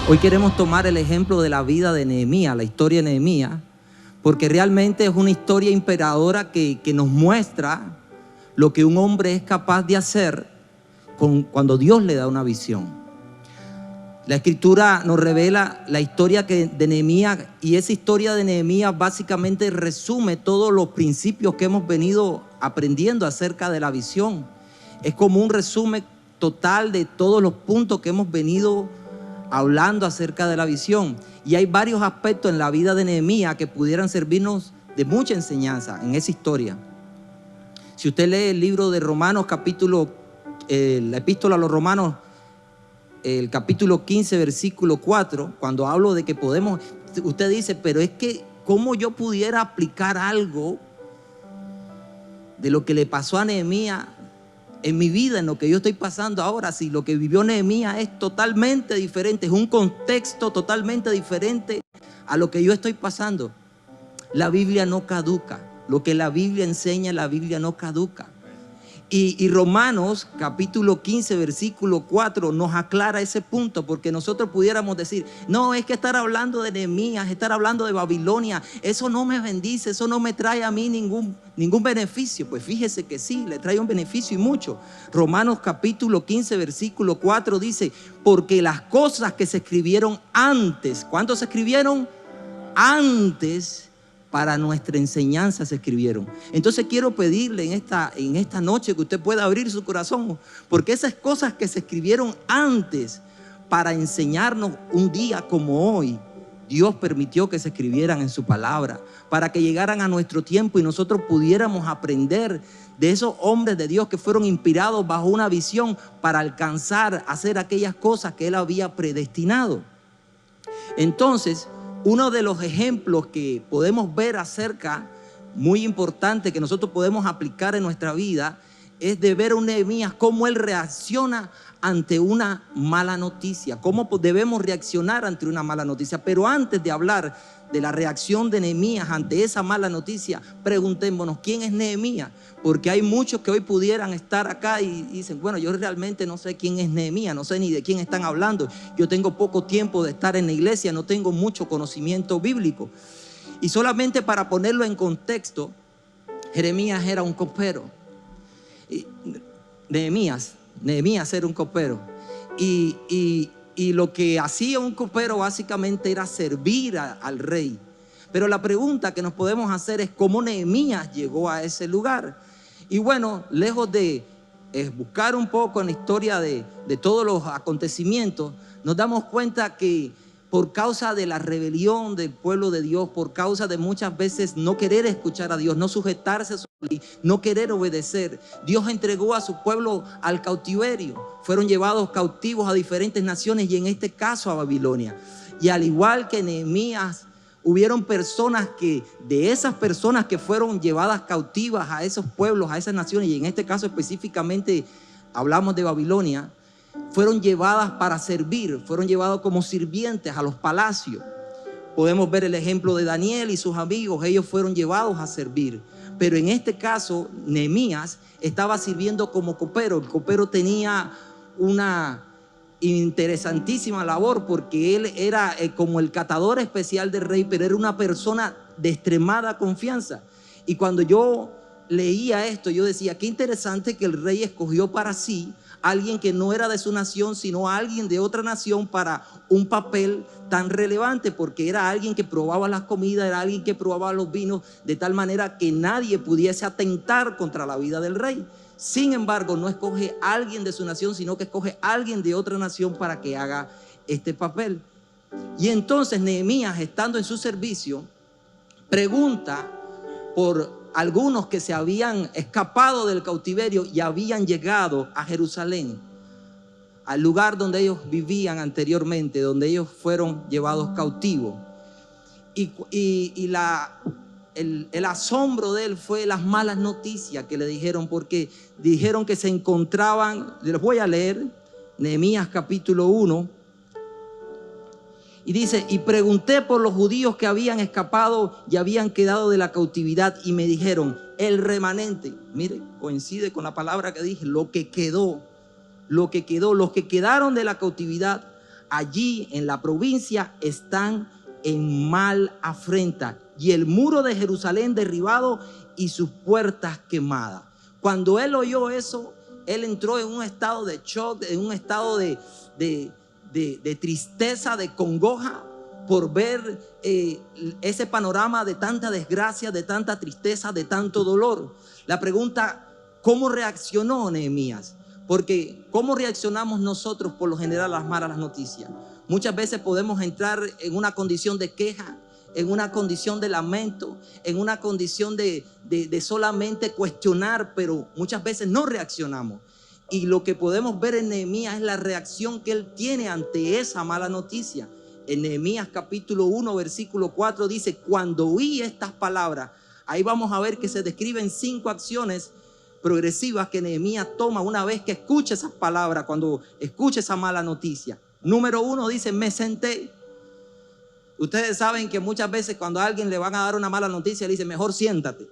Hoy queremos tomar el ejemplo de la vida de Nehemías, la historia de Nehemías, porque realmente es una historia inspiradora que nos muestra lo que un hombre es capaz de hacer cuando Dios le da una visión. La Escritura nos revela la historia de Nehemías, y esa historia de Nehemías básicamente resume todos los principios que hemos venido aprendiendo acerca de la visión. Es como un resumen total de todos los puntos que hemos venido hablando acerca de la visión. Y hay varios aspectos en la vida de Nehemías que pudieran servirnos de mucha enseñanza en esa historia. Si usted lee el libro de Romanos, la epístola a los Romanos, el capítulo 15, versículo 4, cuando hablo de que podemos, usted dice, pero es que ¿cómo yo pudiera aplicar algo de lo que le pasó a Nehemías en mi vida, en lo que yo estoy pasando ahora? Si lo que vivió Nehemías es totalmente diferente, es un contexto totalmente diferente a lo que yo estoy pasando. La Biblia no caduca. Lo que la Biblia enseña, la Biblia no caduca. Y Romanos capítulo 15 versículo 4 nos aclara ese punto, porque nosotros pudiéramos decir, no, es que estar hablando de Nehemías, estar hablando de Babilonia, eso no me bendice, eso no me trae a mí ningún beneficio. Pues fíjese que sí, le trae un beneficio y mucho. Romanos capítulo 15 versículo 4 dice, porque las cosas que se escribieron antes, ¿cuánto se escribieron? Antes, para nuestra enseñanza se escribieron. Entonces quiero pedirle en esta noche que usted pueda abrir su corazón, porque esas cosas que se escribieron antes para enseñarnos un día como hoy, Dios permitió que se escribieran en su palabra, para que llegaran a nuestro tiempo y nosotros pudiéramos aprender de esos hombres de Dios que fueron inspirados bajo una visión para alcanzar, hacer aquellas cosas que Él había predestinado. Entonces, uno de los ejemplos que podemos ver acerca, muy importante, que nosotros podemos aplicar en nuestra vida, es de ver a un Nehemías cómo él reacciona ante una mala noticia, cómo debemos reaccionar ante una mala noticia. Pero antes de hablar de la reacción de Nehemías ante esa mala noticia, preguntémonos, ¿quién es Nehemías? Porque hay muchos que hoy pudieran estar acá y dicen, bueno, yo realmente no sé quién es Nehemías, no sé ni de quién están hablando. Yo tengo poco tiempo de estar en la iglesia, no tengo mucho conocimiento bíblico. Y solamente para ponerlo en contexto, Jeremías era un copero. Nehemías era un copero. Y lo que hacía un copero básicamente era servir al rey. Pero la pregunta que nos podemos hacer es cómo Nehemías llegó a ese lugar. Y bueno, lejos de buscar un poco en la historia de todos los acontecimientos, nos damos cuenta que por causa de la rebelión del pueblo de Dios, por causa de muchas veces no querer escuchar a Dios, no sujetarse a su ley, no querer obedecer, Dios entregó a su pueblo al cautiverio. Fueron llevados cautivos a diferentes naciones y en este caso a Babilonia. Y al igual que Nehemías, hubieron personas de esas personas que fueron llevadas cautivas a esos pueblos, a esas naciones, y en este caso específicamente hablamos de Babilonia, fueron llevadas para servir, fueron llevados como sirvientes a los palacios. Podemos ver el ejemplo de Daniel y sus amigos, ellos fueron llevados a servir. Pero en este caso, Nehemías estaba sirviendo como copero. El copero tenía una interesantísima labor porque él era como el catador especial del rey, pero era una persona de extremada confianza. Y cuando yo leía esto, yo decía, qué interesante que el rey escogió para sí alguien que no era de su nación, sino alguien de otra nación para un papel tan relevante, porque era alguien que probaba las comidas, era alguien que probaba los vinos, de tal manera que nadie pudiese atentar contra la vida del rey. Sin embargo, no escoge a alguien de su nación, sino que escoge a alguien de otra nación para que haga este papel. Y entonces Nehemías, estando en su servicio, pregunta por algunos que se habían escapado del cautiverio y habían llegado a Jerusalén, al lugar donde ellos vivían anteriormente, donde ellos fueron llevados cautivos. El asombro de él fue las malas noticias que le dijeron, porque dijeron que se encontraban, les voy a leer, Nehemías capítulo 1, y dice, y pregunté por los judíos que habían escapado y habían quedado de la cautividad, y me dijeron, el remanente, mire, coincide con la palabra que dije, lo que quedó, los que quedaron de la cautividad, allí en la provincia están en mal afrenta, y el muro de Jerusalén derribado y sus puertas quemadas. Cuando él oyó eso, él entró en un estado de shock, en un estado de tristeza, de congoja, por ver ese panorama de tanta desgracia, de tanta tristeza, de tanto dolor. La pregunta, ¿cómo reaccionó Nehemías? Porque ¿cómo reaccionamos nosotros por lo general a las malas noticias? Muchas veces podemos entrar en una condición de queja, en una condición de lamento, en una condición de solamente cuestionar, pero muchas veces no reaccionamos. Y lo que podemos ver en Nehemías es la reacción que él tiene ante esa mala noticia. En Nehemías capítulo 1, versículo 4 dice: cuando oí estas palabras, ahí vamos a ver que se describen 5 acciones progresivas que Nehemías toma una vez que escucha esas palabras, cuando escucha esa mala noticia. Número 1 dice: me senté. Ustedes saben que muchas veces cuando a alguien le van a dar una mala noticia, le dice: mejor siéntate.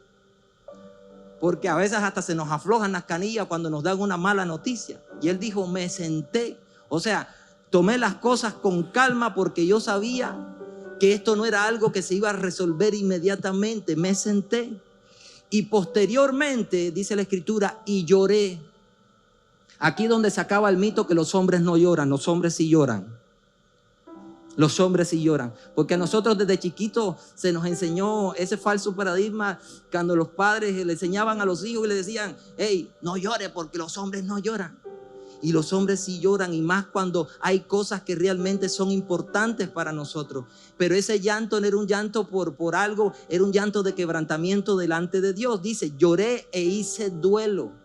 Porque a veces hasta se nos aflojan las canillas cuando nos dan una mala noticia. Y él dijo: me senté. O sea, tomé las cosas con calma porque yo sabía que esto no era algo que se iba a resolver inmediatamente. Me senté. Y posteriormente, dice la escritura, y lloré. Aquí donde se acaba el mito que los hombres no lloran, los hombres sí lloran. Los hombres sí lloran, porque a nosotros desde chiquitos se nos enseñó ese falso paradigma cuando los padres le enseñaban a los hijos y le decían: hey, no llores porque los hombres no lloran. Y los hombres sí lloran, y más cuando hay cosas que realmente son importantes para nosotros. Pero ese llanto no era un llanto por algo, era un llanto de quebrantamiento delante de Dios. Dice: lloré e hice duelo.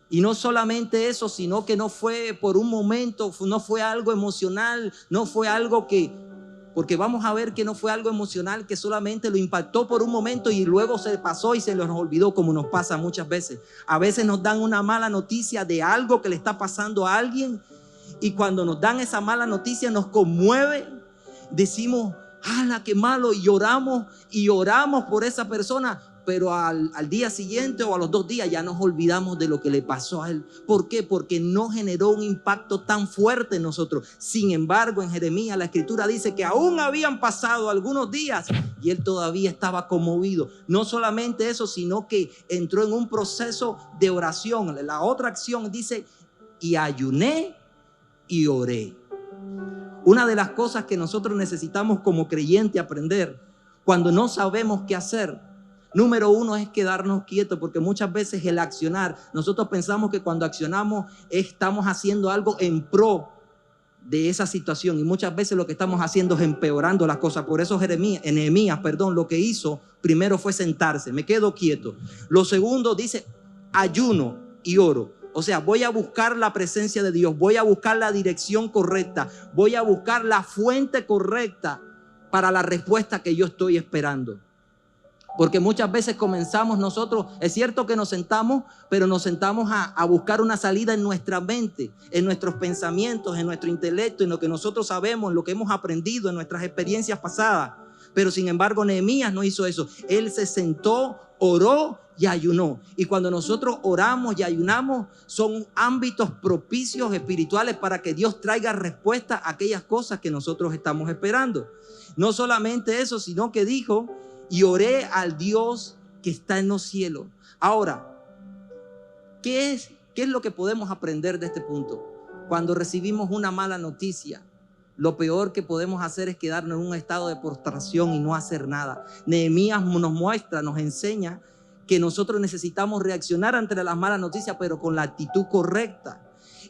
Y no solamente eso, sino que no fue por un momento, no fue algo emocional, no fue algo porque vamos a ver que no fue algo emocional que solamente lo impactó por un momento y luego se pasó y se nos olvidó, como nos pasa muchas veces. A veces nos dan una mala noticia de algo que le está pasando a alguien, y cuando nos dan esa mala noticia nos conmueve, decimos: ¡hala, qué malo! Y oramos por esa persona. Pero al día siguiente o a los 2 días ya nos olvidamos de lo que le pasó a él. ¿Por qué? Porque no generó un impacto tan fuerte en nosotros. Sin embargo, en Jeremías la escritura dice que aún habían pasado algunos días y él todavía estaba conmovido. No solamente eso, sino que entró en un proceso de oración. La otra acción dice: y ayuné y oré. Una de las cosas que nosotros necesitamos como creyente aprender cuando no sabemos qué hacer, número 1 es quedarnos quietos, porque muchas veces el accionar, nosotros pensamos que cuando accionamos estamos haciendo algo en pro de esa situación, y muchas veces lo que estamos haciendo es empeorando las cosas. Por eso Nehemías, lo que hizo primero fue sentarse: me quedo quieto. Lo segundo dice: ayuno y oro. O sea, voy a buscar la presencia de Dios, voy a buscar la dirección correcta, voy a buscar la fuente correcta para la respuesta que yo estoy esperando. Porque muchas veces comenzamos nosotros, es cierto que nos sentamos, pero nos sentamos a buscar una salida en nuestra mente, en nuestros pensamientos, en nuestro intelecto, en lo que nosotros sabemos, en lo que hemos aprendido, en nuestras experiencias pasadas. Pero sin embargo, Nehemías no hizo eso. Él se sentó, oró y ayunó. Y cuando nosotros oramos y ayunamos, son ámbitos propicios espirituales para que Dios traiga respuesta a aquellas cosas que nosotros estamos esperando. No solamente eso, sino que dijo: y oré al Dios que está en los cielos. Ahora, ¿qué es lo que podemos aprender de este punto? Cuando recibimos una mala noticia, lo peor que podemos hacer es quedarnos en un estado de postración y no hacer nada. Nehemías nos muestra, nos enseña que nosotros necesitamos reaccionar ante las malas noticias, pero con la actitud correcta.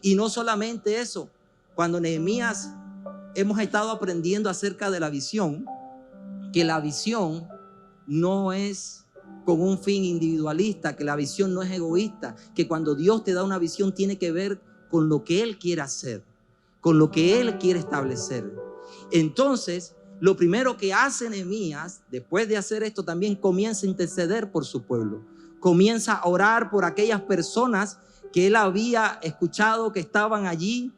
Y no solamente eso, cuando Nehemías hemos estado aprendiendo acerca de la visión, que la visión no es con un fin individualista, que la visión no es egoísta, que cuando Dios te da una visión tiene que ver con lo que Él quiere hacer, con lo que Él quiere establecer. Entonces, lo primero que hace Nehemías, después de hacer esto, también comienza a interceder por su pueblo. Comienza a orar por aquellas personas que él había escuchado que estaban allí,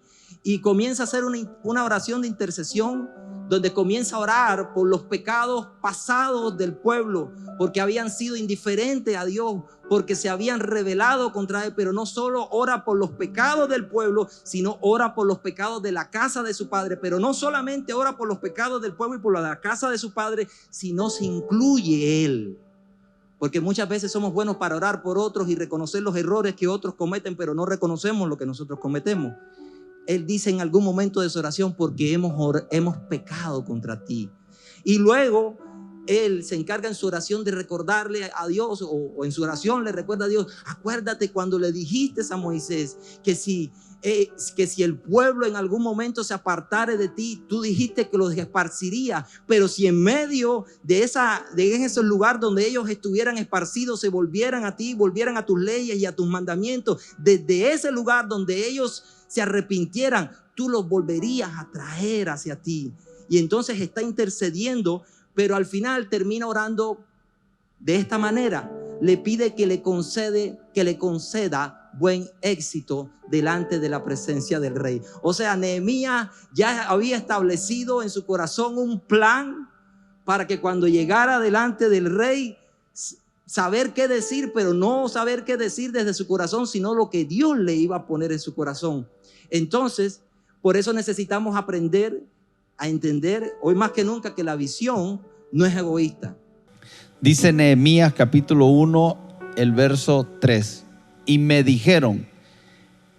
y comienza a hacer una oración de intercesión donde comienza a orar por los pecados pasados del pueblo, porque habían sido indiferentes a Dios, porque se habían rebelado contra Él. Pero no solo ora por los pecados del pueblo, sino ora por los pecados de la casa de su padre. Pero no solamente ora por los pecados del pueblo y por la casa de su padre, sino se incluye Él. Porque muchas veces somos buenos para orar por otros y reconocer los errores que otros cometen, pero no reconocemos lo que nosotros cometemos. Él dice en algún momento de su oración: porque hemos pecado contra ti. Y luego Él se encarga en su oración de recordarle a Dios, o en su oración le recuerda a Dios: acuérdate cuando le dijiste a Moisés que si el pueblo en algún momento se apartare de ti, tú dijiste que los esparciría. Pero si en medio de ese lugar donde ellos estuvieran esparcidos se volvieran a ti, volvieran a tus leyes y a tus mandamientos, desde ese lugar donde ellos se arrepintieran, tú los volverías a traer hacia ti. Y entonces está intercediendo, pero al final termina orando de esta manera: le pide que le conceda buen éxito delante de la presencia del rey. O sea, Nehemías ya había establecido en su corazón un plan para que cuando llegara delante del rey, saber qué decir, pero no saber qué decir desde su corazón, sino lo que Dios le iba a poner en su corazón. Entonces, por eso necesitamos aprender a entender hoy más que nunca que la visión no es egoísta. Dice Nehemías capítulo 1, el verso 3: y me dijeron,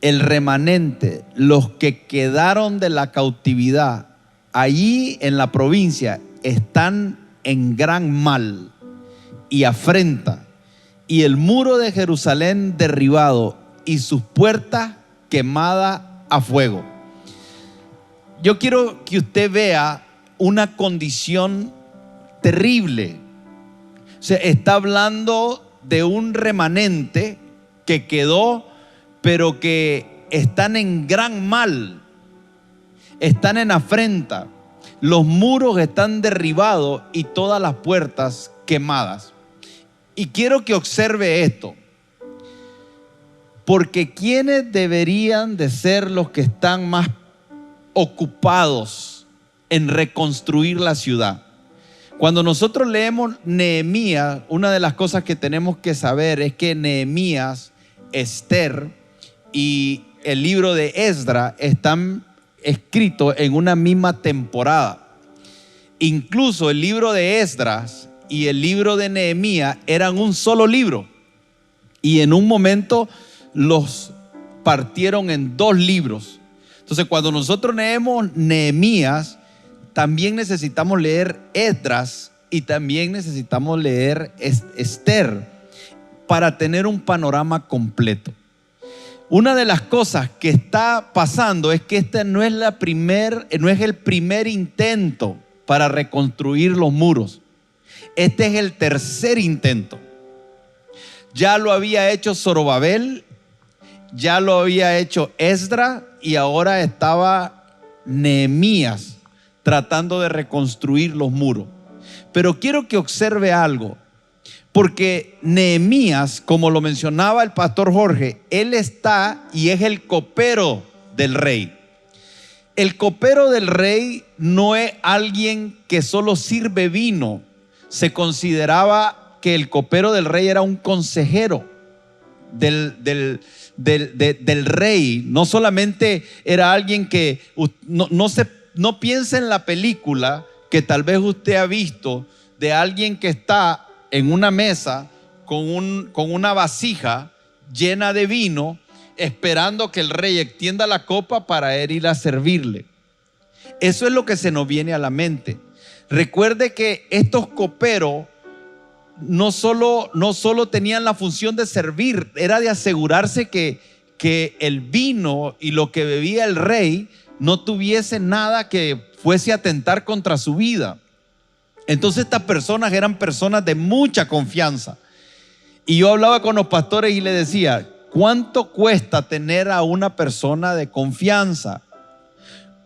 el remanente, los que quedaron de la cautividad allí en la provincia, están en gran mal y afrenta, y el muro de Jerusalén derribado y sus puertas quemadas a fuego. Yo quiero que usted vea una condición terrible. O sea, está hablando de un remanente que quedó, pero que están en gran mal, están en afrenta. Los muros están derribados y todas las puertas quemadas. Y quiero que observe esto, porque ¿quiénes deberían de ser los que están más ocupados en reconstruir la ciudad? Cuando nosotros leemos Nehemías, una de las cosas que tenemos que saber es que Nehemías, Esther y el libro de Esdras están escritos en una misma temporada. Incluso el libro de Esdras y el libro de Nehemías eran un solo libro, y en un momento los partieron en dos libros. Entonces, cuando nosotros leemos Nehemías, también necesitamos leer Esdras y también necesitamos leer Esther para tener un panorama completo. Una de las cosas que está pasando es que este no es el primer intento para reconstruir los muros. Este es el tercer intento. Ya lo había hecho Zorobabel, ya lo había hecho Esdras, y ahora estaba Nehemías tratando de reconstruir los muros. Pero quiero que observe algo, porque Nehemías, como lo mencionaba el pastor Jorge, él está y es el copero del rey. El copero del rey no es alguien que solo sirve vino. Se consideraba que el copero del rey era un consejero del rey. No solamente era alguien que no piensa en la película que tal vez usted ha visto de alguien que está en una mesa con una vasija llena de vino, esperando que el rey extienda la copa para él ir a servirle. Eso es lo que se nos viene a la mente. Recuerde que estos coperos no solo tenían la función de servir, era de asegurarse que el vino y lo que bebía el rey no tuviese nada que fuese a atentar contra su vida. Entonces estas personas eran personas de mucha confianza. Y yo hablaba con los pastores y les decía: ¿cuánto cuesta tener a una persona de confianza?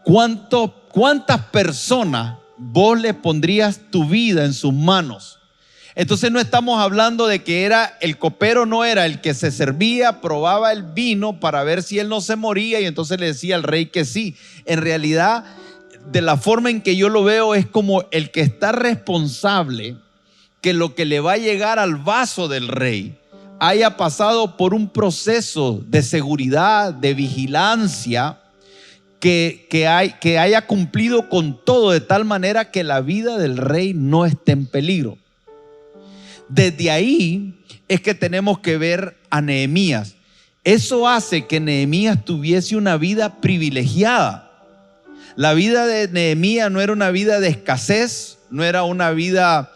¿Cuántas personas vos le pondrías tu vida en sus manos? Entonces no estamos hablando de que el copero no era el que se servía, probaba el vino para ver si él no se moría y entonces le decía al rey que sí. En realidad de la forma en que yo lo veo, es como el que está responsable que lo que le va a llegar al vaso del rey haya pasado por un proceso de seguridad, de vigilancia, que haya cumplido con todo de tal manera que la vida del rey no esté en peligro. Desde ahí es que tenemos que ver a Nehemías. Eso hace que Nehemías tuviese una vida privilegiada. La vida de Nehemías no era una vida de escasez, no era una vida,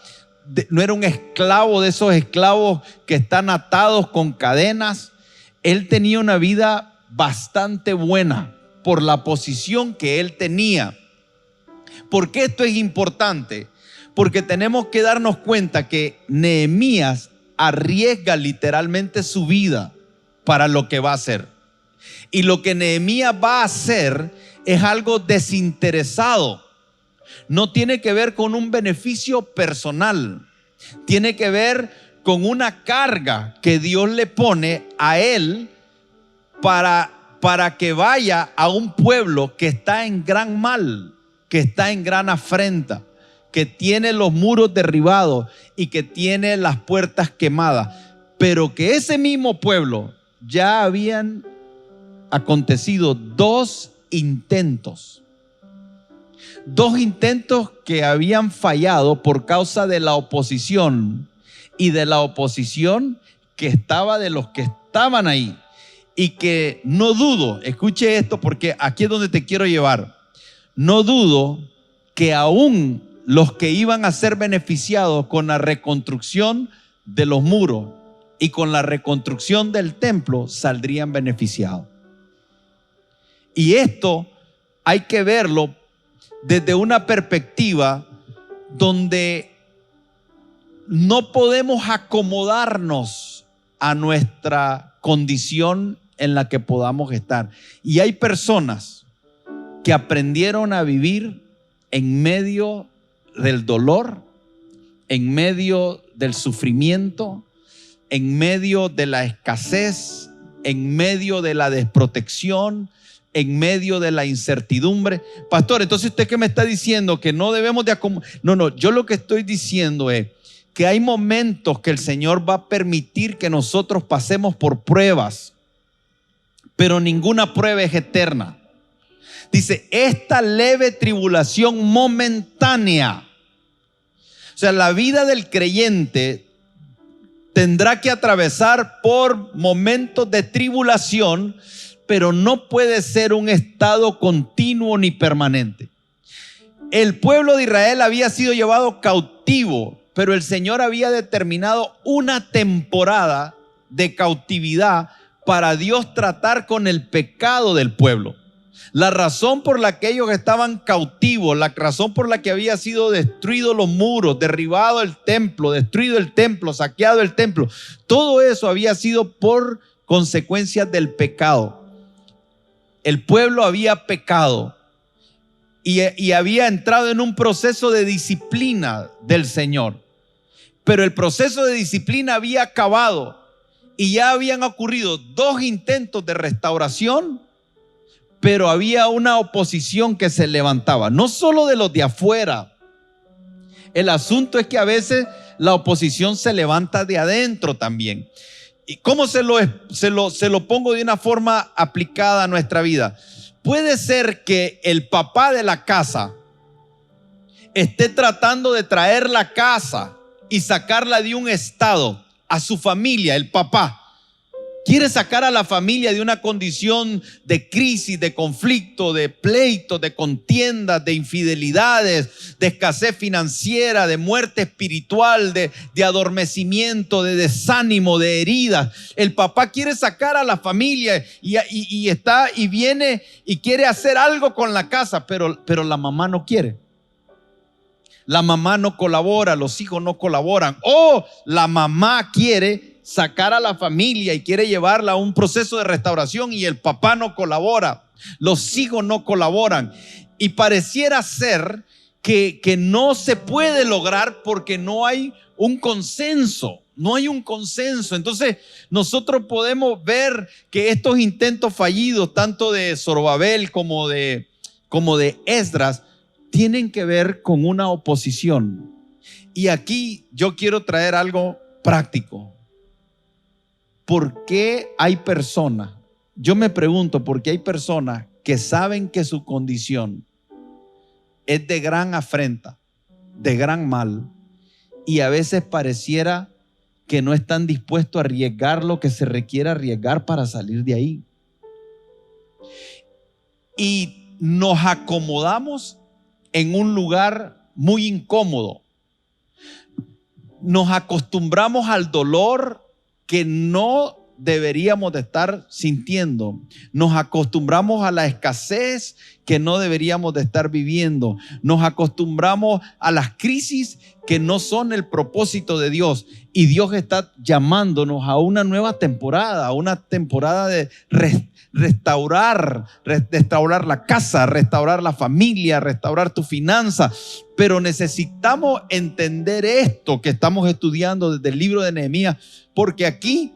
no era un esclavo de esos esclavos que están atados con cadenas. Él tenía una vida bastante buena por la posición que él tenía. ¿Por qué esto es importante? Porque tenemos que darnos cuenta que Nehemías arriesga literalmente su vida para lo que va a hacer. Y lo que Nehemías va a hacer es algo desinteresado. No tiene que ver con un beneficio personal. Tiene que ver con una carga que Dios le pone a él para que vaya a un pueblo que está en gran mal, que está en gran afrenta, que tiene los muros derribados y que tiene las puertas quemadas. Pero que ese mismo pueblo ya habían acontecido dos intentos que habían fallado por causa de la oposición, y de la oposición que estaba de los que estaban ahí. Y que no dudo, escuche esto porque aquí es donde te quiero llevar, no dudo que aún los que iban a ser beneficiados con la reconstrucción de los muros y con la reconstrucción del templo saldrían beneficiados. Y esto hay que verlo desde una perspectiva donde no podemos acomodarnos a nuestra condición en la que podamos estar. Y hay personas que aprendieron a vivir en medio del dolor, en medio del sufrimiento, en medio de la escasez, en medio de la desprotección, en medio de la incertidumbre. Pastor, entonces usted ¿qué me está diciendo? Que no debemos de acomodar. No, yo lo que estoy diciendo es que hay momentos que el Señor va a permitir que nosotros pasemos por pruebas, pero ninguna prueba es eterna. Dice, esta leve tribulación momentánea. O sea, la vida del creyente tendrá que atravesar por momentos de tribulación, pero no puede ser un estado continuo ni permanente. El pueblo de Israel había sido llevado cautivo, pero el Señor había determinado una temporada de cautividad para Dios tratar con el pecado del pueblo. La razón por la que ellos estaban cautivos, la razón por la que había sido destruidos los muros, derribado el templo, destruido el templo, saqueado el templo, todo eso había sido por consecuencias del pecado. El pueblo había pecado y había entrado en un proceso de disciplina del Señor. Pero el proceso de disciplina había acabado y ya habían ocurrido dos intentos de restauración, pero había una oposición que se levantaba, no solo de los de afuera. El asunto es que a veces la oposición se levanta de adentro también. ¿Y cómo se lo pongo de una forma aplicada a nuestra vida? Puede ser que el papá de la casa esté tratando de traer la casa y sacarla de un estado a su familia. El papá quiere sacar a la familia de una condición de crisis, de conflicto, de pleito, de contiendas, de infidelidades, de escasez financiera, de muerte espiritual, de adormecimiento, de desánimo, de heridas. El papá quiere sacar a la familia y viene y quiere hacer algo con la casa, pero la mamá no quiere. La mamá no colabora, los hijos no colaboran. O la mamá quiere sacar a la familia y quiere llevarla a un proceso de restauración y el papá no colabora, los hijos no colaboran, y pareciera ser que no se puede lograr porque no hay un consenso. Entonces nosotros podemos ver que estos intentos fallidos, tanto de Zorobabel como de Esdras, tienen que ver con una oposición. Y aquí yo quiero traer algo práctico. ¿Por qué hay personas? Yo me pregunto, ¿por qué hay personas que saben que su condición es de gran afrenta, de gran mal, y a veces pareciera que no están dispuestos a arriesgar lo que se requiere arriesgar para salir de ahí? Y nos acomodamos en un lugar muy incómodo. Nos acostumbramos al dolor que no deberíamos de estar sintiendo. Nos acostumbramos a la escasez que no deberíamos de estar viviendo. Nos acostumbramos a las crisis que no son el propósito de Dios. Y Dios está llamándonos a una nueva temporada, a una temporada de restaurar la casa, restaurar la familia, restaurar tu finanza. Pero necesitamos entender esto que estamos estudiando desde el libro de Nehemías, porque aquí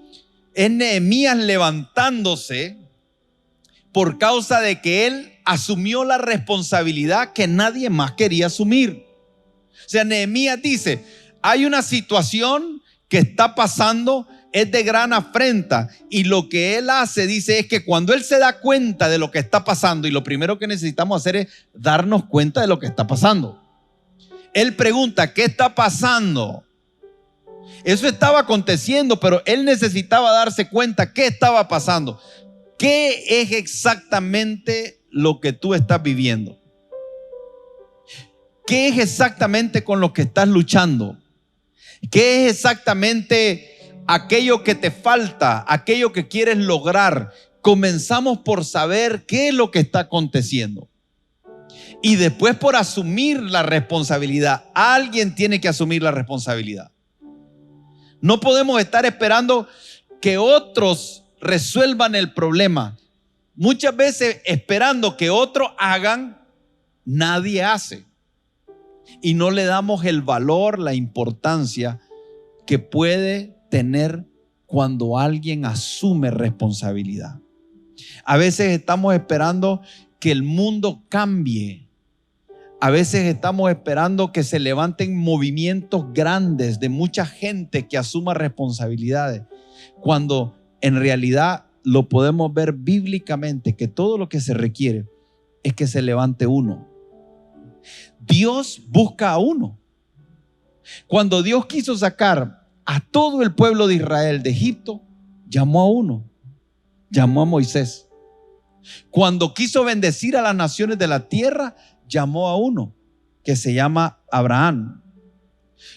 es Nehemías levantándose por causa de que él asumió la responsabilidad que nadie más quería asumir. O sea, Nehemías dice, hay una situación que está pasando, es de gran afrenta, y lo que él hace, dice, es que cuando él se da cuenta de lo que está pasando, y lo primero que necesitamos hacer es darnos cuenta de lo que está pasando. Él pregunta, ¿qué está pasando? Eso estaba aconteciendo, pero él necesitaba darse cuenta qué estaba pasando. ¿Qué es exactamente lo que tú estás viviendo? ¿Qué es exactamente con lo que estás luchando? ¿Qué es exactamente aquello que te falta, aquello que quieres lograr? Comenzamos por saber qué es lo que está aconteciendo. Y después por asumir la responsabilidad. Alguien tiene que asumir la responsabilidad. No podemos estar esperando que otros resuelvan el problema. Muchas veces esperando que otros hagan, nadie hace. Y no le damos el valor, la importancia que puede tener cuando alguien asume responsabilidad. A veces estamos esperando que el mundo cambie. A veces estamos esperando que se levanten movimientos grandes de mucha gente que asuma responsabilidades, cuando en realidad lo podemos ver bíblicamente, que todo lo que se requiere es que se levante uno. Dios busca a uno. Cuando Dios quiso sacar a todo el pueblo de Israel de Egipto, llamó a uno, llamó a Moisés. Cuando quiso bendecir a las naciones de la tierra, llamó a uno que se llama Abraham.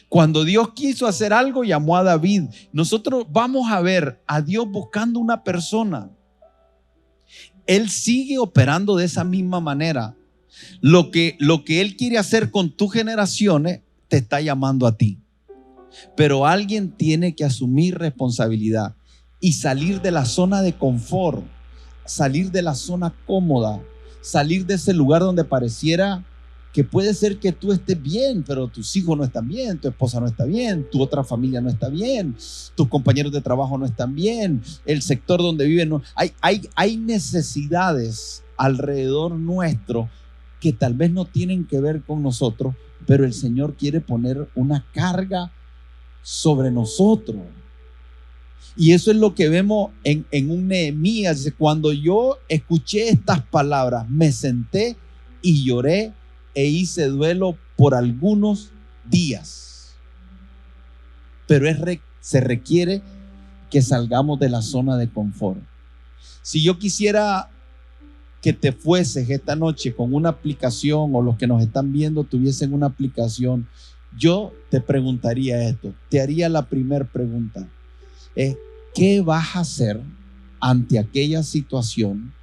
Cuando Dios quiso hacer algo, llamó a David. Nosotros vamos a ver a Dios buscando una persona. Él sigue operando de esa misma manera. Lo que Él quiere hacer con tus generaciones, te está llamando a ti. Pero alguien tiene que asumir responsabilidad y salir de la zona de confort, salir de la zona cómoda, salir de ese lugar donde pareciera que puede ser que tú estés bien, pero tus hijos no están bien, tu esposa no está bien, tu otra familia no está bien, tus compañeros de trabajo no están bien, el sector donde viven no. Hay necesidades alrededor nuestro que tal vez no tienen que ver con nosotros, pero el Señor quiere poner una carga sobre nosotros. Y eso es lo que vemos en un Nehemías. Dice, cuando yo escuché estas palabras, me senté y lloré e hice duelo por algunos días. Pero se requiere que salgamos de la zona de confort. Si yo quisiera que te fueses esta noche con una aplicación, o los que nos están viendo tuviesen una aplicación, yo te preguntaría esto, te haría la primera pregunta. ¿Qué vas a hacer ante aquella situación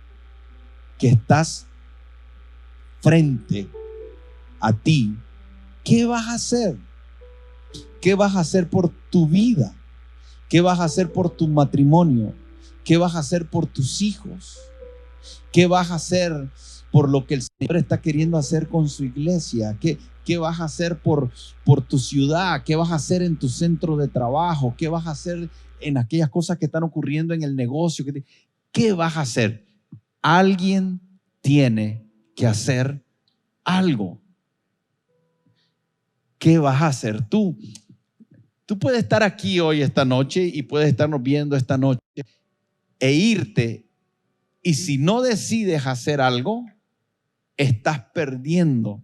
que estás frente a ti? ¿Qué vas a hacer? ¿Qué vas a hacer por tu vida? ¿Qué vas a hacer por tu matrimonio? ¿Qué vas a hacer por tus hijos? ¿Qué vas a hacer por lo que el Señor está queriendo hacer con su iglesia? ¿Qué vas a hacer por tu ciudad? ¿Qué vas a hacer en tu centro de trabajo? ¿Qué vas a hacer en aquellas cosas que están ocurriendo en el negocio? ¿Qué vas a hacer? Alguien tiene que hacer algo. ¿qué vas a hacer tú? Tú puedes estar aquí hoy, esta noche, y puedes estarnos viendo esta noche e irte. Y si no decides hacer algo, estás perdiendo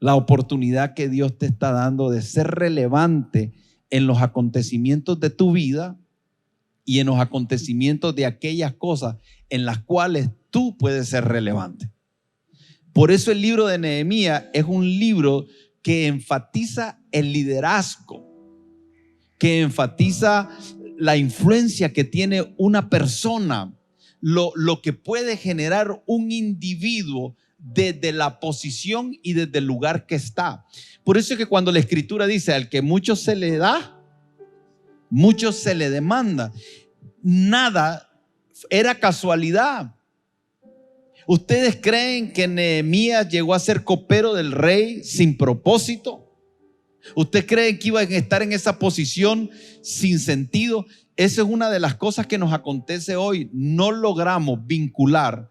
la oportunidad que Dios te está dando de ser relevante en los acontecimientos de tu vida y en los acontecimientos de aquellas cosas en las cuales tú puedes ser relevante. Por eso el libro de Nehemías es un libro que enfatiza el liderazgo, que enfatiza la influencia que tiene una persona, lo que puede generar un individuo desde la posición y desde el lugar que está. Por eso es que cuando la Escritura dice al que mucho se le da, mucho se le demanda, nada era casualidad. ¿Ustedes creen que Nehemías llegó a ser copero del rey sin propósito? ¿Usted cree que iba a estar en esa posición sin sentido? Esa es una de las cosas que nos acontece hoy. No logramos vincular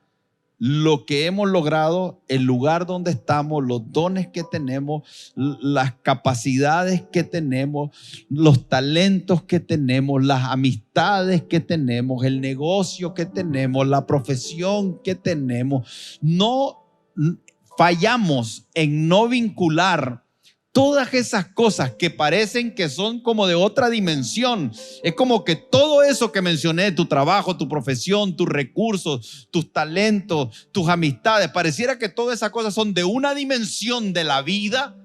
lo que hemos logrado, el lugar donde estamos, los dones que tenemos, las capacidades que tenemos, los talentos que tenemos, las amistades que tenemos, el negocio que tenemos, la profesión que tenemos. No fallamos en no vincular todas esas cosas que parecen que son como de otra dimensión. Es como que todo eso que mencioné, tu trabajo, tu profesión, tus recursos, tus talentos, tus amistades, pareciera que todas esas cosas son de una dimensión de la vida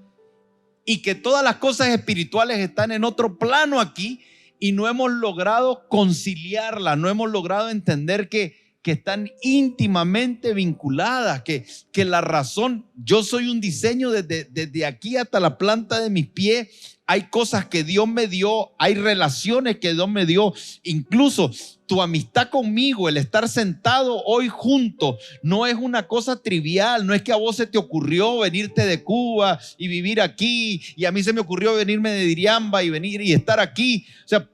y que todas las cosas espirituales están en otro plano aquí y no hemos logrado conciliarlas, no hemos logrado entender que están íntimamente vinculadas, que la razón, yo soy un diseño desde aquí hasta la planta de mis pies. Hay cosas que Dios me dio, hay relaciones que Dios me dio, incluso tu amistad conmigo, el estar sentado hoy juntos, no es una cosa trivial, no es que a vos se te ocurrió venirte de Cuba y vivir aquí, y a mí se me ocurrió venirme de Diriamba y venir y estar aquí. O sea,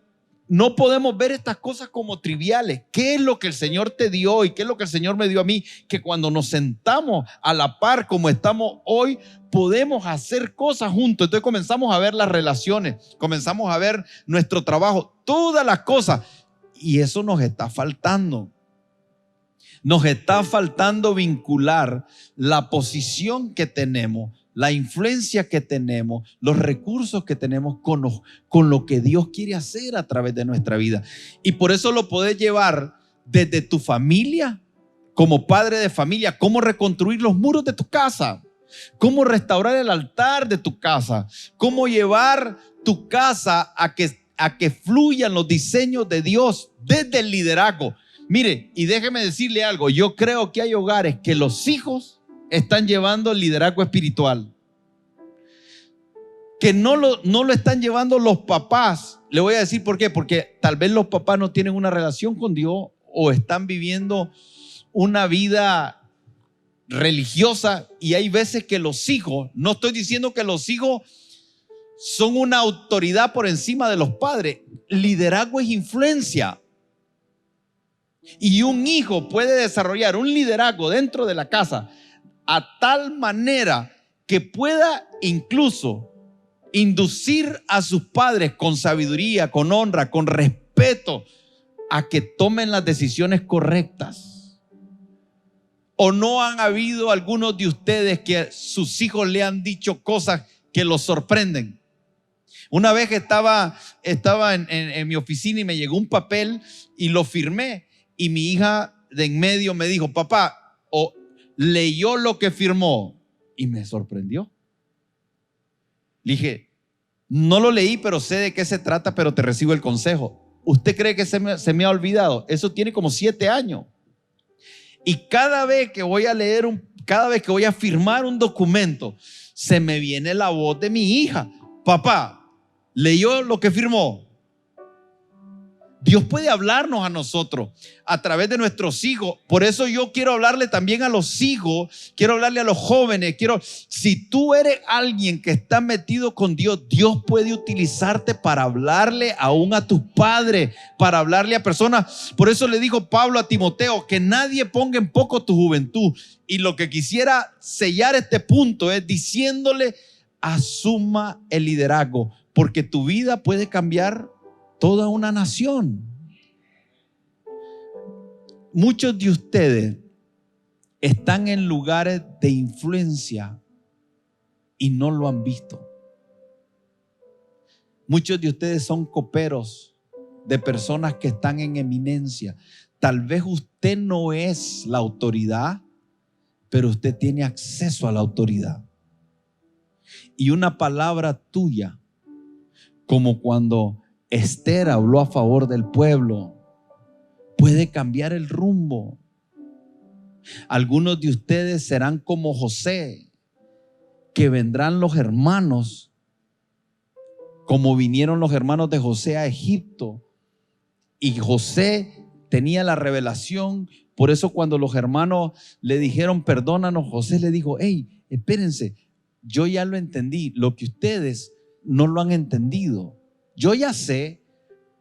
no podemos ver estas cosas como triviales. ¿Qué es lo que el Señor te dio y qué es lo que el Señor me dio a mí? Que cuando nos sentamos a la par como estamos hoy, podemos hacer cosas juntos. Entonces comenzamos a ver las relaciones, comenzamos a ver nuestro trabajo, todas las cosas. Y eso nos está faltando. Nos está faltando vincular la posición que tenemos, la influencia que tenemos, los recursos que tenemos con lo que Dios quiere hacer a través de nuestra vida. Y por eso lo podés llevar desde tu familia, como padre de familia, cómo reconstruir los muros de tu casa, cómo restaurar el altar de tu casa, cómo llevar tu casa a que fluyan los diseños de Dios desde el liderazgo. Mire, y déjeme decirle algo, yo creo que hay hogares que los hijos están llevando el liderazgo espiritual, que no lo están llevando los papás. Le voy a decir por qué, porque tal vez los papás no tienen una relación con Dios o están viviendo una vida religiosa, y hay veces que los hijos, no estoy diciendo que los hijos son una autoridad por encima de los padres, liderazgo es influencia. Y un hijo puede desarrollar un liderazgo dentro de la casa a tal manera que pueda incluso inducir a sus padres con sabiduría, con honra, con respeto, a que tomen las decisiones correctas. ¿O no han habido algunos de ustedes que sus hijos le han dicho cosas que los sorprenden? Una vez que estaba en mi oficina y me llegó un papel y lo firmé, y mi hija de en medio me dijo: papá, leyó lo que firmó, y me sorprendió. Le dije: no lo leí, pero sé de qué se trata, pero te recibo el consejo. ¿Usted cree que se me ha olvidado? Eso tiene como 7 años. Y cada vez que voy a leer, cada vez que voy a firmar un documento, se me viene la voz de mi hija: papá, ¿leyó lo que firmó? Dios puede hablarnos a nosotros a través de nuestros hijos. Por eso yo quiero hablarle también a los hijos, quiero hablarle a los jóvenes. Si tú eres alguien que está metido con Dios, Dios puede utilizarte para hablarle aún a tus padres, para hablarle a personas. Por eso le dijo Pablo a Timoteo que nadie ponga en poco tu juventud. Y lo que quisiera sellar este punto es diciéndole asuma el liderazgo, porque tu vida puede cambiar toda una nación. Muchos de ustedes están en lugares de influencia y no lo han visto. Muchos de ustedes son coperos de personas que están en eminencia. Tal vez usted no es la autoridad, pero usted tiene acceso a la autoridad. Y una palabra tuya, como cuando Esther habló a favor del pueblo, puede cambiar el rumbo. Algunos de ustedes serán como José, que vendrán los hermanos, como vinieron los hermanos de José a Egipto. Y José tenía la revelación. Por eso cuando los hermanos le dijeron perdónanos, José le dijo: hey, espérense, yo ya lo entendí, lo que ustedes no lo han entendido. Yo ya sé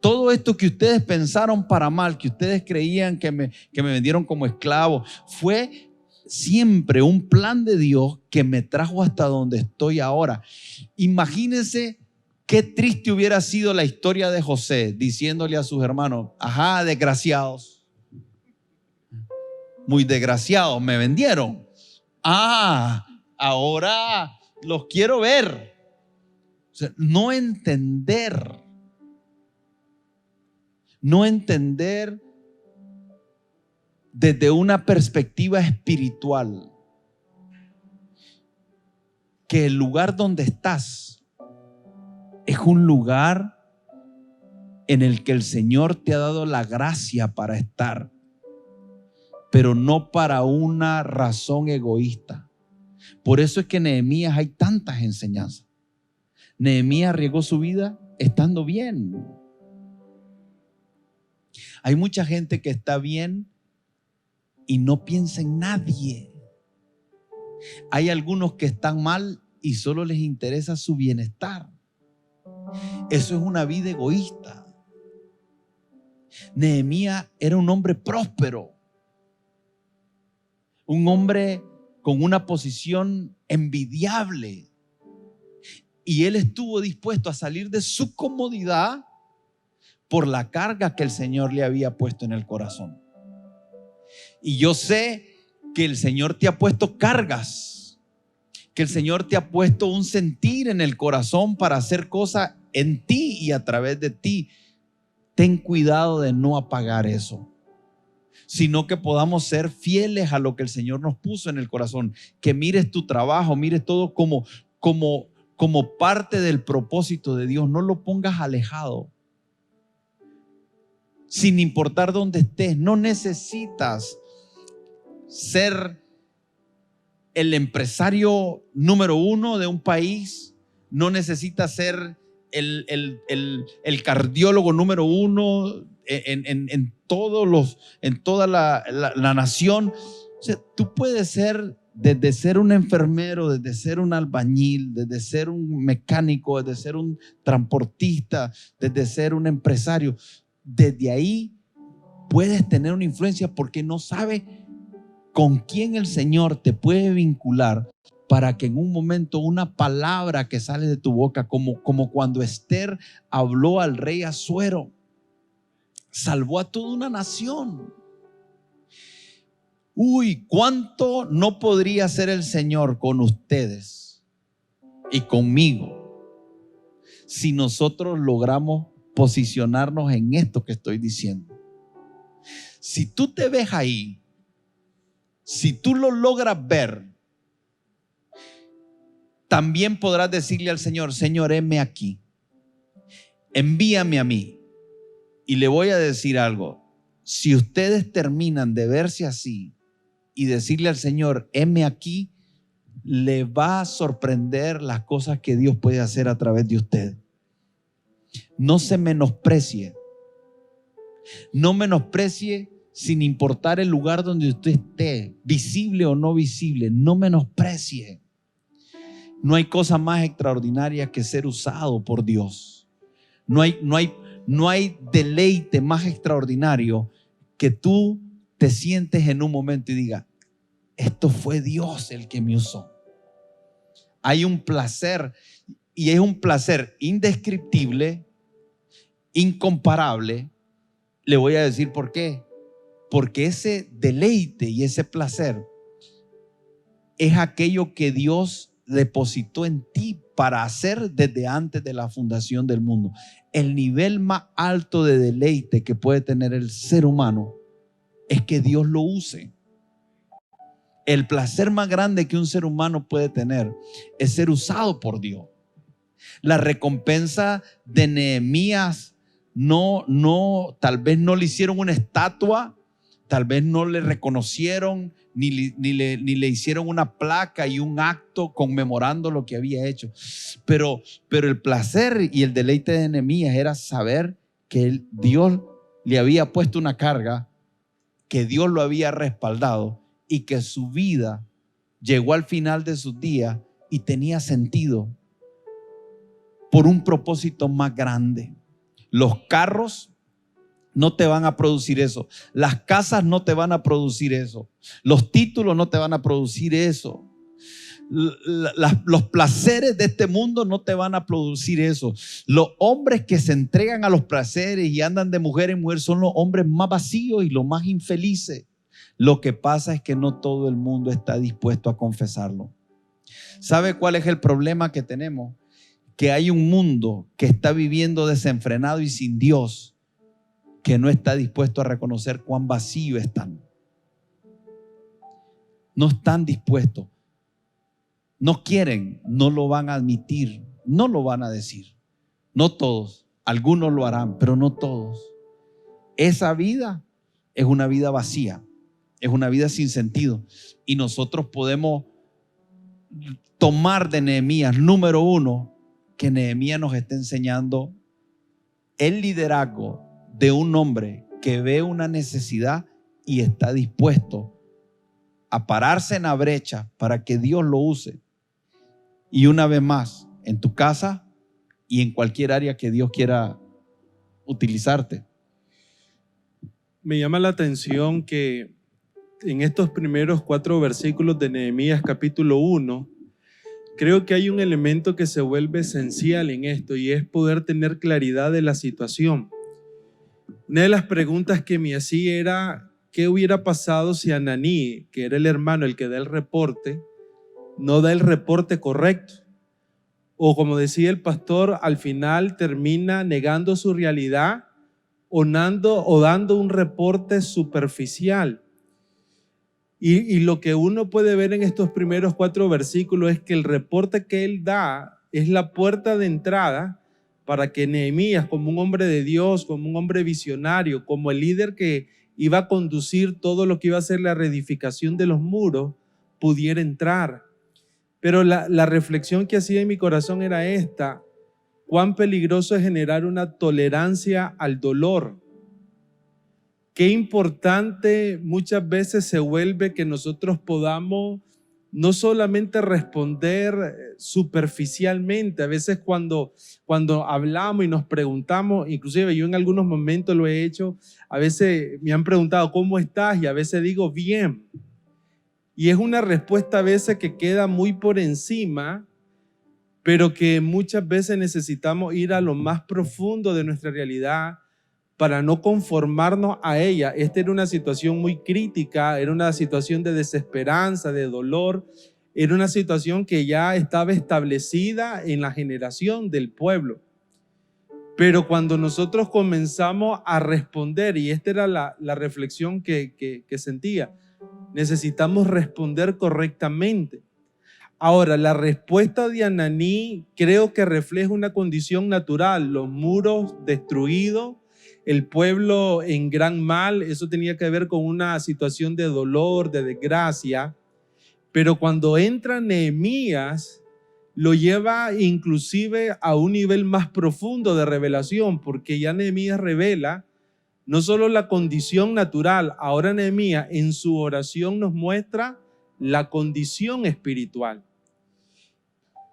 todo esto que ustedes pensaron para mal, que ustedes creían que me vendieron como esclavo, fue siempre un plan de Dios que me trajo hasta donde estoy ahora. Imagínense qué triste hubiera sido la historia de José diciéndole a sus hermanos: ajá, desgraciados, muy desgraciados, me vendieron. Ahora los quiero ver. O sea, no entender desde una perspectiva espiritual que el lugar donde estás es un lugar en el que el Señor te ha dado la gracia para estar, pero no para una razón egoísta. Por eso es que en Nehemías hay tantas enseñanzas. Nehemías arriesgó su vida estando bien. Hay mucha gente que está bien y no piensa en nadie. Hay algunos que están mal y solo les interesa su bienestar. Eso es una vida egoísta. Nehemías era un hombre próspero, un hombre con una posición envidiable, y él estuvo dispuesto a salir de su comodidad por la carga que el Señor le había puesto en el corazón. Y yo sé que el Señor te ha puesto cargas, que el Señor te ha puesto un sentir en el corazón para hacer cosas en ti y a través de ti. Ten cuidado de no apagar eso, sino que podamos ser fieles a lo que el Señor nos puso en el corazón. Que mires tu trabajo, mires todo como parte del propósito de Dios. No lo pongas alejado. Sin importar dónde estés, no necesitas ser el empresario número uno de un país, no necesitas ser el cardiólogo número uno en toda la nación. O sea, tú puedes ser, desde ser un enfermero, desde ser un albañil, desde ser un mecánico, desde ser un transportista, desde ser un empresario. Desde ahí puedes tener una influencia, porque no sabes con quién el Señor te puede vincular para que en un momento una palabra que sale de tu boca, como cuando Esther habló al rey Asuero, salvó a toda una nación. ¿Cuánto no podría hacer el Señor con ustedes y conmigo si nosotros logramos posicionarnos en esto que estoy diciendo? Si tú te ves ahí, si tú lo logras ver, también podrás decirle al Señor: Señor, heme aquí, envíame a mí. Y le voy a decir algo: si ustedes terminan de verse así y decirle al Señor, heme aquí, le va a sorprender las cosas que Dios puede hacer a través de usted. No se menosprecie. No menosprecie, sin importar el lugar donde usted esté, visible o no visible. No menosprecie. No hay cosa más extraordinaria que ser usado por Dios. No hay deleite más extraordinario que tú te sientes en un momento y digas: esto fue Dios el que me usó. hay un placer, y es un placer indescriptible, incomparable. Le voy a decir por qué. Porque ese deleite y ese placer es aquello que Dios depositó en ti para hacer desde antes de la fundación del mundo. El nivel más alto de deleite que puede tener el ser humano es que Dios lo use. El placer más grande que un ser humano puede tener es ser usado por Dios. La recompensa de Nehemías tal vez no le hicieron una estatua, tal vez no le reconocieron, ni le hicieron una placa y un acto conmemorando lo que había hecho. Pero el placer y el deleite de Nehemías era saber que Dios le había puesto una carga, que Dios lo había respaldado y que su vida llegó al final de sus días y tenía sentido por un propósito más grande. Los carros no te van a producir eso. Las casas no te van a producir eso. Los títulos no te van a producir eso. Los placeres de este mundo no te van a producir eso. Los hombres que se entregan a los placeres y andan de mujer en mujer son los hombres más vacíos y los más infelices. Lo que pasa es que no todo el mundo está dispuesto a confesarlo. ¿Sabe cuál es el problema que tenemos? Que hay un mundo que está viviendo desenfrenado y sin Dios, que no está dispuesto a reconocer cuán vacío están. No están dispuestos. No quieren, no lo van a admitir, no lo van a decir. No todos, algunos lo harán, pero no todos. Esa vida es una vida vacía, es una vida sin sentido. Y nosotros podemos tomar de Nehemías, número uno, que Nehemías nos está enseñando el liderazgo de un hombre que ve una necesidad y está dispuesto a pararse en la brecha para que Dios lo use. Y una vez más, en tu casa y en cualquier área que Dios quiera utilizarte. Me llama la atención que en estos primeros 4 versículos de Nehemías capítulo 1, creo que hay un elemento que se vuelve esencial en esto y es poder tener claridad de la situación. Una de las preguntas que me hacía era ¿qué hubiera pasado si Ananí, que era el hermano el que da el reporte, no da el reporte correcto? O como decía el pastor, al final termina negando su realidad o dando un reporte superficial. Y lo que uno puede ver en estos primeros 4 versículos es que el reporte que él da es la puerta de entrada para que Nehemías, como un hombre de Dios, como un hombre visionario, como el líder que iba a conducir todo lo que iba a ser la reedificación de los muros, pudiera entrar. Pero la reflexión que hacía en mi corazón era esta: cuán peligroso es generar una tolerancia al dolor. Qué importante muchas veces se vuelve que nosotros podamos no solamente responder superficialmente. A veces cuando hablamos y nos preguntamos, inclusive yo en algunos momentos lo he hecho, a veces me han preguntado ¿cómo estás? Y a veces digo bien. Y es una respuesta a veces que queda muy por encima, pero que muchas veces necesitamos ir a lo más profundo de nuestra realidad para no conformarnos a ella. Esta era una situación muy crítica, era una situación de desesperanza, de dolor, era una situación que ya estaba establecida en la generación del pueblo. Pero cuando nosotros comenzamos a responder, y esta era la reflexión que sentía, necesitamos responder correctamente. Ahora, la respuesta de Ananí creo que refleja una condición natural, los muros destruidos, el pueblo en gran mal. Eso tenía que ver con una situación de dolor, de desgracia. Pero cuando entra Nehemías, lo lleva inclusive a un nivel más profundo de revelación, porque ya Nehemías revela no solo la condición natural, ahora Nehemías en su oración nos muestra la condición espiritual.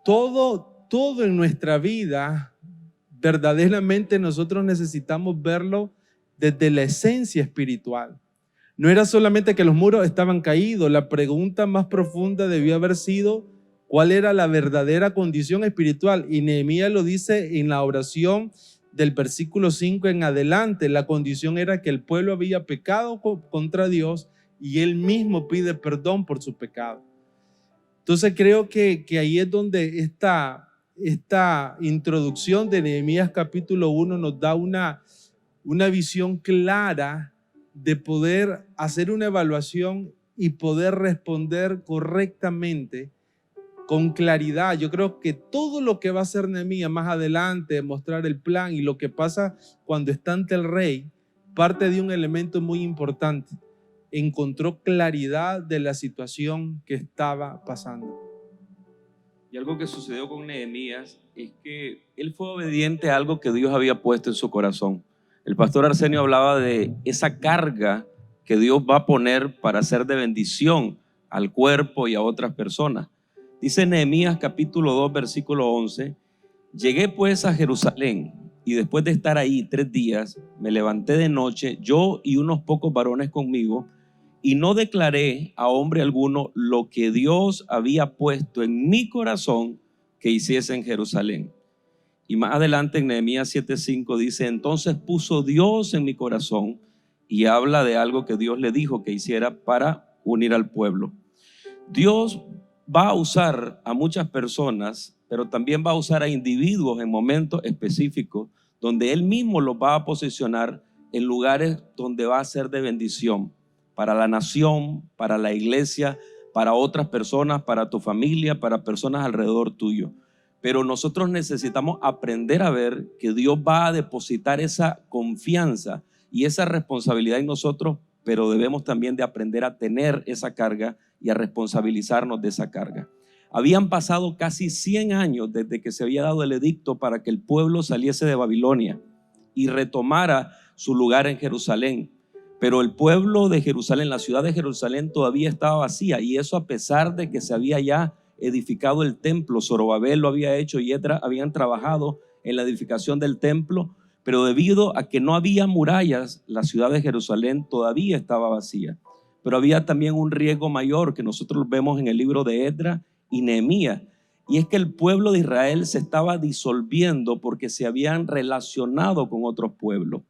Todo en nuestra vida, verdaderamente nosotros necesitamos verlo desde la esencia espiritual. No era solamente que los muros estaban caídos, la pregunta más profunda debió haber sido cuál era la verdadera condición espiritual. Y Nehemías lo dice en la oración del versículo 5 en adelante. La condición era que el pueblo había pecado contra Dios y él mismo pide perdón por su pecado. Entonces creo que ahí es donde esta introducción de Nehemías capítulo 1 nos da una visión clara de poder hacer una evaluación y poder responder correctamente, con claridad. Yo creo que todo lo que va a hacer Nehemías más adelante, mostrar el plan y lo que pasa cuando está ante el rey, parte de un elemento muy importante. Encontró claridad de la situación que estaba pasando. Y algo que sucedió con Nehemías es que él fue obediente a algo que Dios había puesto en su corazón. El pastor Arsenio hablaba de esa carga que Dios va a poner para ser de bendición al cuerpo y a otras personas. Dice Nehemías capítulo 2 versículo 11: llegué pues a Jerusalén y después de estar ahí 3 días me levanté de noche, yo y unos pocos varones conmigo, y no declaré a hombre alguno lo que Dios había puesto en mi corazón que hiciese en Jerusalén. Y más adelante en Nehemías 7:5 dice: entonces puso Dios en mi corazón, y habla de algo que Dios le dijo que hiciera para unir al pueblo. Dios va a usar a muchas personas, pero también va a usar a individuos en momentos específicos donde Él mismo los va a posicionar en lugares donde va a ser de bendición para la nación, para la iglesia, para otras personas, para tu familia, para personas alrededor tuyo. Pero nosotros necesitamos aprender a ver que Dios va a depositar esa confianza y esa responsabilidad en nosotros, pero debemos también de aprender a tener esa carga y a responsabilizarnos de esa carga. Habían pasado casi 100 años desde que se había dado el edicto para que el pueblo saliese de Babilonia y retomara su lugar en Jerusalén. Pero el pueblo de Jerusalén, la ciudad de Jerusalén todavía estaba vacía, y eso a pesar de que se había ya edificado el templo. Zorobabel lo había hecho y Esdras habían trabajado en la edificación del templo, pero debido a que no había murallas, la ciudad de Jerusalén todavía estaba vacía. Pero había también un riesgo mayor que nosotros vemos en el libro de Esdras y Nehemías, y es que el pueblo de Israel se estaba disolviendo porque se habían relacionado con otros pueblos.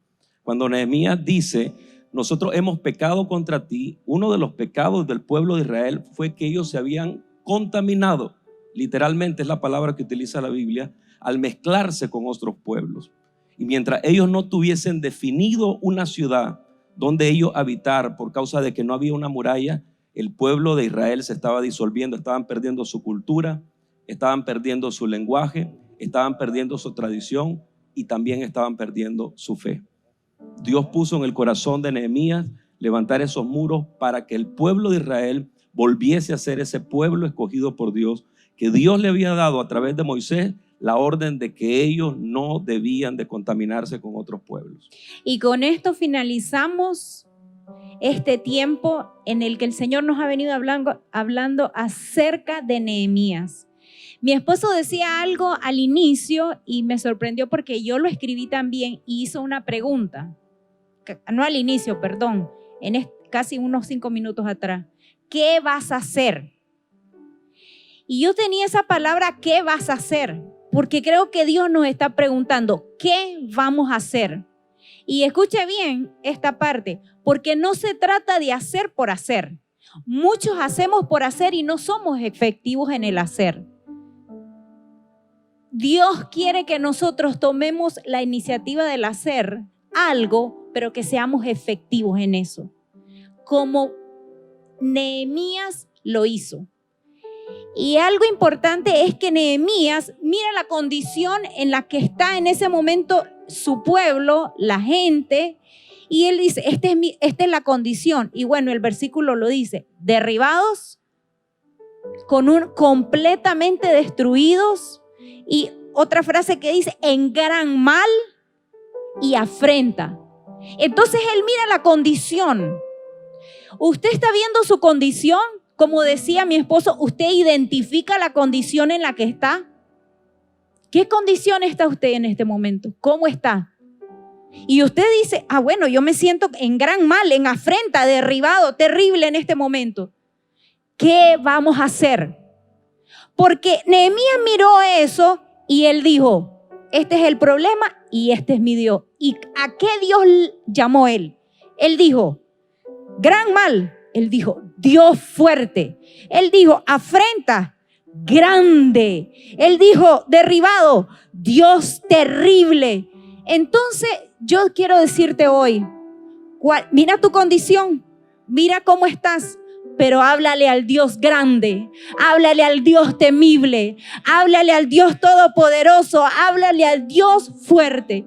Cuando Nehemías dice: nosotros hemos pecado contra ti, uno de los pecados del pueblo de Israel fue que ellos se habían contaminado, literalmente es la palabra que utiliza la Biblia, al mezclarse con otros pueblos. Y mientras ellos no tuviesen definido una ciudad donde ellos habitar por causa de que no había una muralla, el pueblo de Israel se estaba disolviendo, estaban perdiendo su cultura, estaban perdiendo su lenguaje, estaban perdiendo su tradición y también estaban perdiendo su fe. Dios puso en el corazón de Nehemías levantar esos muros para que el pueblo de Israel volviese a ser ese pueblo escogido por Dios, que Dios le había dado a través de Moisés la orden de que ellos no debían de contaminarse con otros pueblos. Y con esto finalizamos este tiempo en el que el Señor nos ha venido hablando acerca de Nehemías. Mi esposo decía algo al inicio y me sorprendió porque yo lo escribí también y hizo una pregunta. No al inicio, perdón, casi unos 5 minutos atrás. ¿Qué vas a hacer? Y yo tenía esa palabra, ¿qué vas a hacer? Porque creo que Dios nos está preguntando, ¿qué vamos a hacer? Y escuche bien esta parte, porque no se trata de hacer por hacer. Muchos hacemos por hacer y no somos efectivos en el hacer. Dios quiere que nosotros tomemos la iniciativa del hacer algo, pero que seamos efectivos en eso. Como Nehemías lo hizo. Y algo importante es que Nehemías mira la condición en la que está en ese momento su pueblo, la gente, y él dice, esta es la condición. Y bueno, el versículo lo dice, derribados, completamente destruidos, y otra frase que dice, en gran mal y afrenta. Entonces él mira la condición. ¿Usted está viendo su condición? Como decía mi esposo, ¿usted identifica la condición en la que está? ¿Qué condición está usted en este momento? ¿Cómo está? Y usted dice, bueno, yo me siento en gran mal, en afrenta, derribado, terrible en este momento. ¿Qué vamos a hacer? Porque Nehemías miró eso y él dijo, este es el problema y este es mi Dios. ¿Y a qué Dios llamó él? Él dijo, gran mal. Él dijo, Dios fuerte. Él dijo, afrenta, grande. Él dijo, derribado, Dios terrible. Entonces, yo quiero decirte hoy, mira tu condición, mira cómo estás, pero háblale al Dios grande, háblale al Dios temible, háblale al Dios todopoderoso, háblale al Dios fuerte.